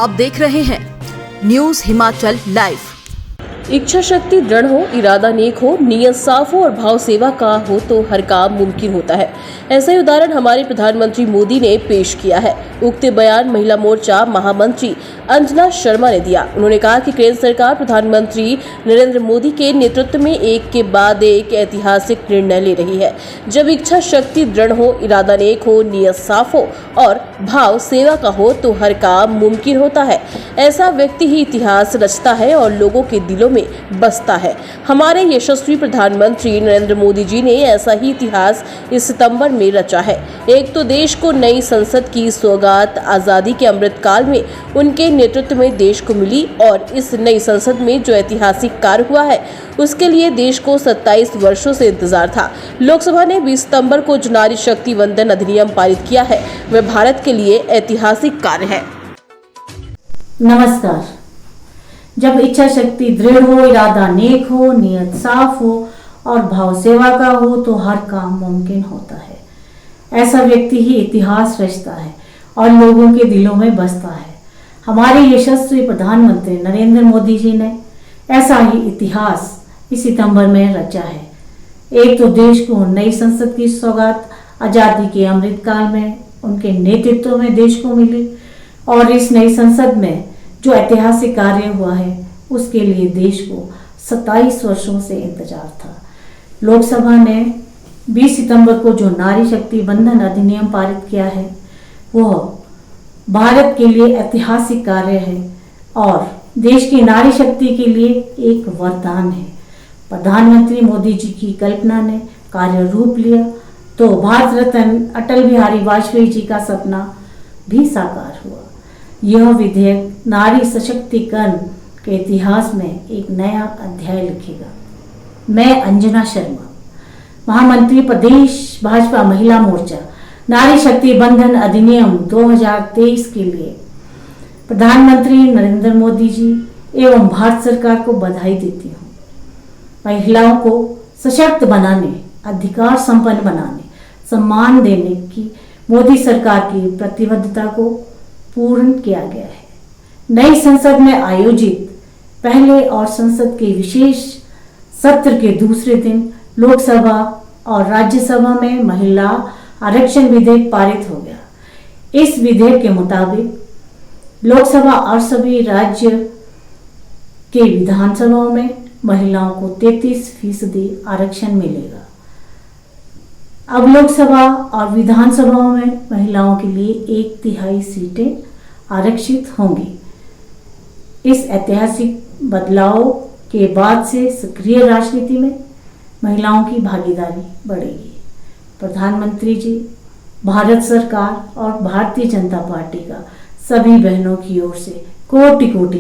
आप देख रहे हैं न्यूज हिमाचल लाइव। इच्छा शक्ति दृढ़ हो, इरादा नेक हो, नियत साफ हो और भाव सेवा का हो तो हर काम मुमकिन होता है। ऐसा ही उदाहरण हमारे प्रधानमंत्री मोदी ने पेश किया है। उक्त बयान महिला मोर्चा महामंत्री अंजना शर्मा ने दिया। उन्होंने कहा कि केंद्र सरकार प्रधानमंत्री नरेंद्र मोदी के नेतृत्व में एक के बाद एक ऐतिहासिक निर्णय ले रही है। जब इच्छा शक्ति दृढ़ हो, इरादा नेक हो, नियत साफ हो और भाव सेवा का हो तो हर काम मुमकिन होता है। ऐसा व्यक्ति ही इतिहास रचता है और लोगों के दिलों में बसता है। हमारे यशस्वी प्रधानमंत्री नरेंद्र मोदी जी ने ऐसा ही इतिहास इस सितंबर में रचा है। एक तो देश को नई संसद की सौगात आजादी के अमृत काल में उनके नेतृत्व में देश को मिली और इस नई संसद में जो ऐतिहासिक कार्य हुआ है उसके लिए देश को 27 वर्षों से इंतजार था। लोकसभा ने 20 सितंबर को जो नारी शक्ति वंदन अधिनियम पारित किया है वह भारत के लिए ऐतिहासिक कार्य है। नमस्कार। जब इच्छा शक्ति दृढ़ हो, इरादा नेक हो, नियत साफ हो और भाव सेवा का हो तो हर काम मुमकिन होता है। ऐसा व्यक्ति ही इतिहास रचता है और लोगों के दिलों में बसता है। हमारे यशस्वी प्रधानमंत्री नरेंद्र मोदी जी ने ऐसा ही इतिहास इस सितंबर में रचा है। एक तो देश को नई संसद की सौगात आजादी के अमृतकाल में उनके नेतृत्व में देश को मिली और इस नई संसद में जो ऐतिहासिक कार्य हुआ है उसके लिए देश को 27 वर्षों से इंतजार था। लोकसभा ने 20 सितंबर को जो नारी शक्ति वंदन अधिनियम पारित किया है वह भारत के लिए ऐतिहासिक कार्य है और देश की नारी शक्ति के लिए एक वरदान है। प्रधानमंत्री मोदी जी की कल्पना ने कार्य रूप लिया तो भारत रत्न अटल बिहारी वाजपेयी जी का सपना भी साकार हुआ। यह विधेयक नारी सशक्तिकरण के इतिहास में एक नया अध्याय लिखेगा। मैं अंजना शर्मा, महामंत्री प्रदेश भाजपा महिला मोर्चा, नारी शक्ति वंदन अधिनियम 2023 के लिए प्रधानमंत्री नरेंद्र मोदी जी एवं भारत सरकार को बधाई देती हूँ। महिलाओं को सशक्त बनाने, अधिकार संपन्न बनाने, सम्मान देने की मोदी सरकार की प्रतिबद्धता को पूर्ण किया गया है। नई संसद में आयोजित पहले और संसद के विशेष सत्र के दूसरे दिन लोकसभा और राज्यसभा में महिला आरक्षण विधेयक पारित हो गया। इस विधेयक के मुताबिक लोकसभा और सभी राज्य के विधानसभाओं में महिलाओं को 33% आरक्षण मिलेगा। अब लोकसभा और विधानसभाओं में महिलाओं के लिए 1/3 सीटें आरक्षित होंगी। इस ऐतिहासिक बदलाव के बाद से सक्रिय राजनीति में महिलाओं की भागीदारी बढ़ेगी। प्रधानमंत्री जी, भारत सरकार और भारतीय जनता पार्टी का सभी बहनों की ओर से कोटि कोटि